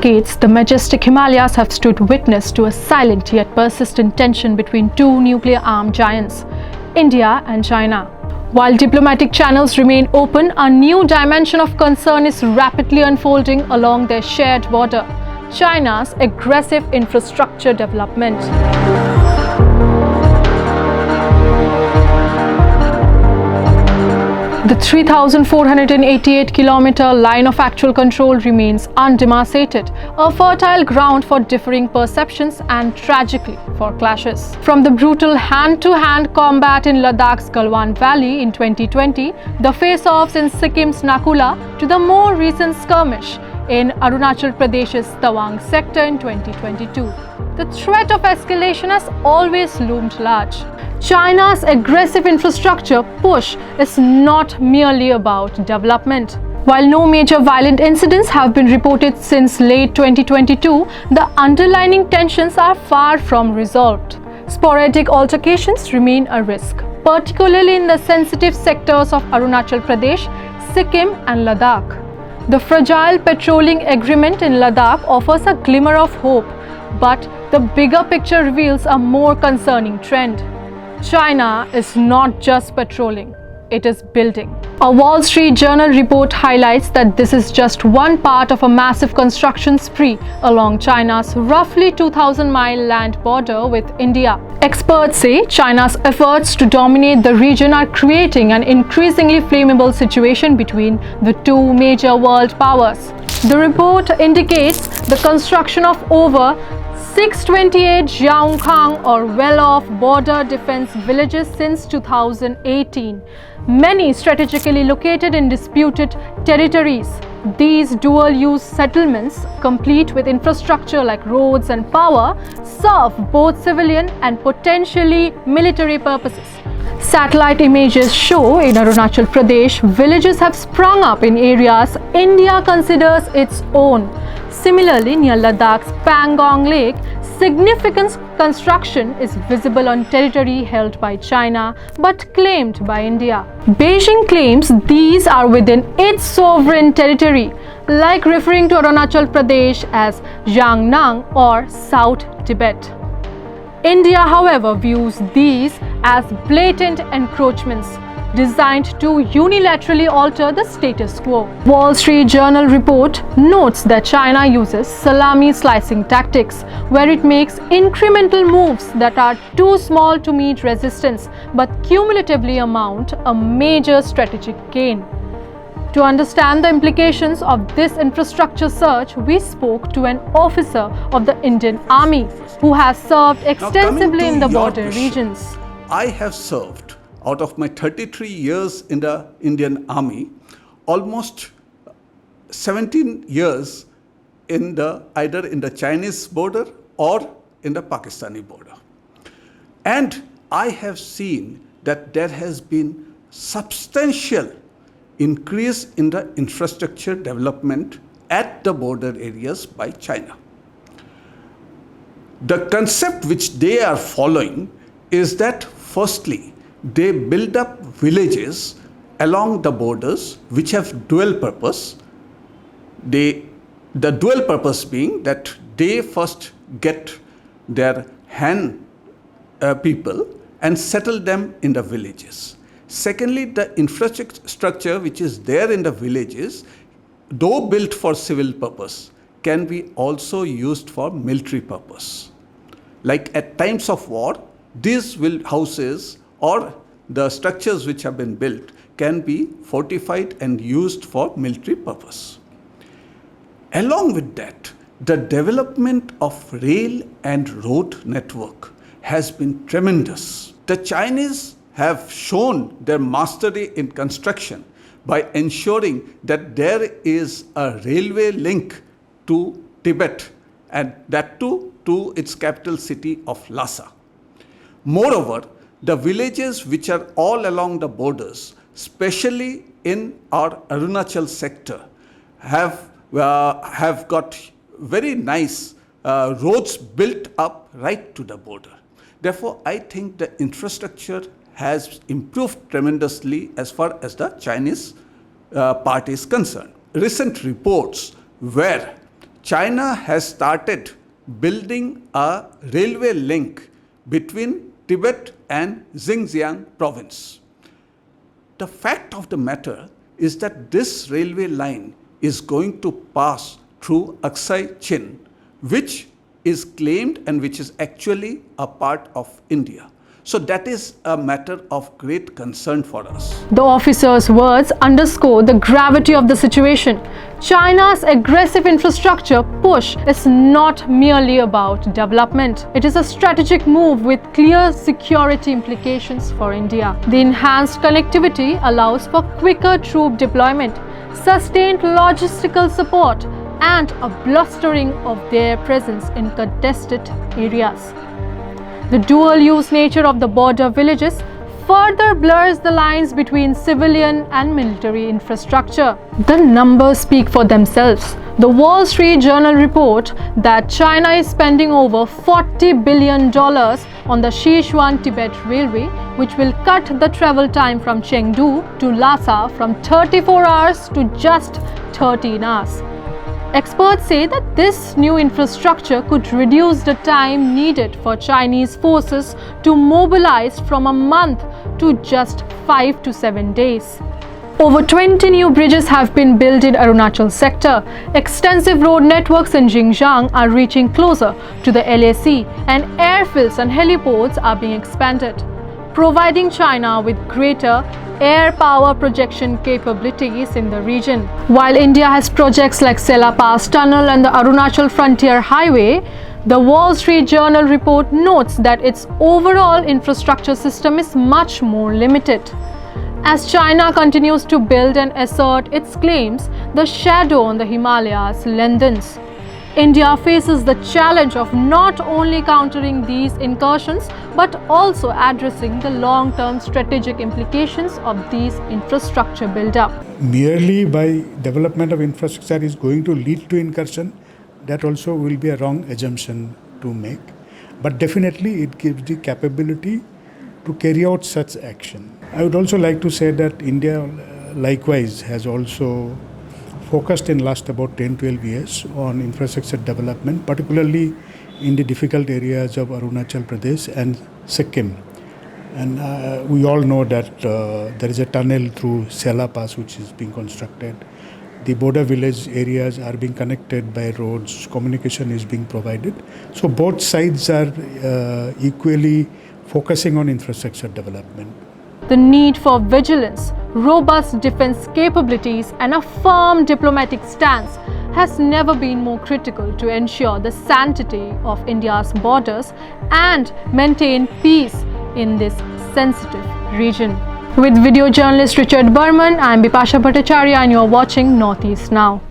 decades, the majestic Himalayas have stood witness to a silent yet persistent tension between two nuclear-armed giants, India and China. While diplomatic channels remain open, a new dimension of concern is rapidly unfolding along their shared border: China's aggressive infrastructure development. The 3,488-kilometer line of actual control remains undemarcated, a fertile ground for differing perceptions and, tragically, for clashes. From the brutal hand-to-hand combat in Ladakh's Galwan Valley in 2020, the face-offs in Sikkim's Nakula, to the more recent skirmish in Arunachal Pradesh's Tawang sector in 2022, the threat of escalation has always loomed large. China's aggressive infrastructure push is not merely about development. While no major violent incidents have been reported since late 2022, the underlying tensions are far from resolved. Sporadic altercations remain a risk, particularly in the sensitive sectors of Arunachal Pradesh, Sikkim and Ladakh. The fragile patrolling agreement in Ladakh offers a glimmer of hope, but the bigger picture reveals a more concerning trend. China is not just patrolling, it is building. A Wall Street Journal report highlights that this is just one part of a massive construction spree along China's roughly 2,000-mile land border with India. Experts say China's efforts to dominate the region are creating an increasingly flammable situation between the two major world powers. The report indicates the construction of over 628 Jiaokhang or well-off border defense villages since 2018, many strategically located in disputed territories. These dual-use settlements, complete with infrastructure like roads and power, serve both civilian and potentially military purposes. Satellite images show in Arunachal Pradesh, villages have sprung up in areas India considers its own. Similarly, near Ladakh's Pangong Lake, significant construction is visible on territory held by China but claimed by India. Beijing claims these are within its sovereign territory, like referring to Arunachal Pradesh as Jiangnan or South Tibet. India, however, views these as blatant encroachments designed to unilaterally alter the status quo. Wall Street Journal report notes that China uses salami slicing tactics, where it makes incremental moves that are too small to meet resistance but cumulatively amount a major strategic gain. To understand the implications of this infrastructure surge, we spoke to an officer of the Indian Army who has served extensively in the border regions. I have served, out of my 33 years in the Indian Army, almost 17 years either in the Chinese border or in the Pakistani border. And I have seen that there has been substantial increase in the infrastructure development at the border areas by China. The concept which they are following is that, firstly, they build up villages along the borders which have dual purpose. The dual purpose being that they first get their Han people and settle them in the villages. Secondly, the infrastructure which is there in the villages, though built for civil purpose, can be also used for military purpose. Like at times of war, these houses or the structures which have been built can be fortified and used for military purpose. Along with that, the development of rail and road network has been tremendous. The Chinese have shown their mastery in construction by ensuring that there is a railway link to Tibet, and that too to its capital city of Lhasa. Moreover, the villages which are all along the borders, especially in our Arunachal sector, have got very nice roads built up right to the border. Therefore, I think the infrastructure has improved tremendously as far as the Chinese part is concerned. Recent reports where China has started building a railway link between Tibet and Xinjiang province. The fact of the matter is that this railway line is going to pass through Aksai Chin, which is claimed and which is actually a part of India. So that is a matter of great concern for us. The officer's words underscore the gravity of the situation. China's aggressive infrastructure push is not merely about development. It is a strategic move with clear security implications for India. The enhanced connectivity allows for quicker troop deployment, sustained logistical support, and a blustering of their presence in contested areas. The dual-use nature of the border villages further blurs the lines between civilian and military infrastructure. The numbers speak for themselves. The Wall Street Journal report that China is spending over $40 billion on the Sichuan-Tibet Railway, which will cut the travel time from Chengdu to Lhasa from 34 hours to just 13 hours. Experts say that this new infrastructure could reduce the time needed for Chinese forces to mobilize from a month to just 5 to 7 days. Over 20 new bridges have been built in Arunachal sector. Extensive road networks in Xinjiang are reaching closer to the LAC, and airfields and heliports are being expanded, providing China with greater air power projection capabilities in the region. While India has projects like Sela Pass Tunnel and the Arunachal Frontier Highway, the Wall Street Journal report notes that its overall infrastructure system is much more limited. As China continues to build and assert its claims, the shadow on the Himalayas lengthens. India faces the challenge of not only countering these incursions but also addressing the long-term strategic implications of these infrastructure build-up. Merely by development of infrastructure is going to lead to incursion, that also will be a wrong assumption to make. But definitely it gives the capability to carry out such action. I would also like to say that India likewise has also focused in last about 10-12 years on infrastructure development, particularly in the difficult areas of Arunachal Pradesh and Sikkim. And we all know that there is a tunnel through Sela Pass which is being constructed. The border village areas are being connected by roads, communication is being provided. So both sides are equally focusing on infrastructure development. The need for vigilance, robust defense capabilities, and a firm diplomatic stance has never been more critical to ensure the sanctity of India's borders and maintain peace in this sensitive region. With video journalist Richard Burman, I am Bipasha Bhattacharya and you are watching Northeast Now.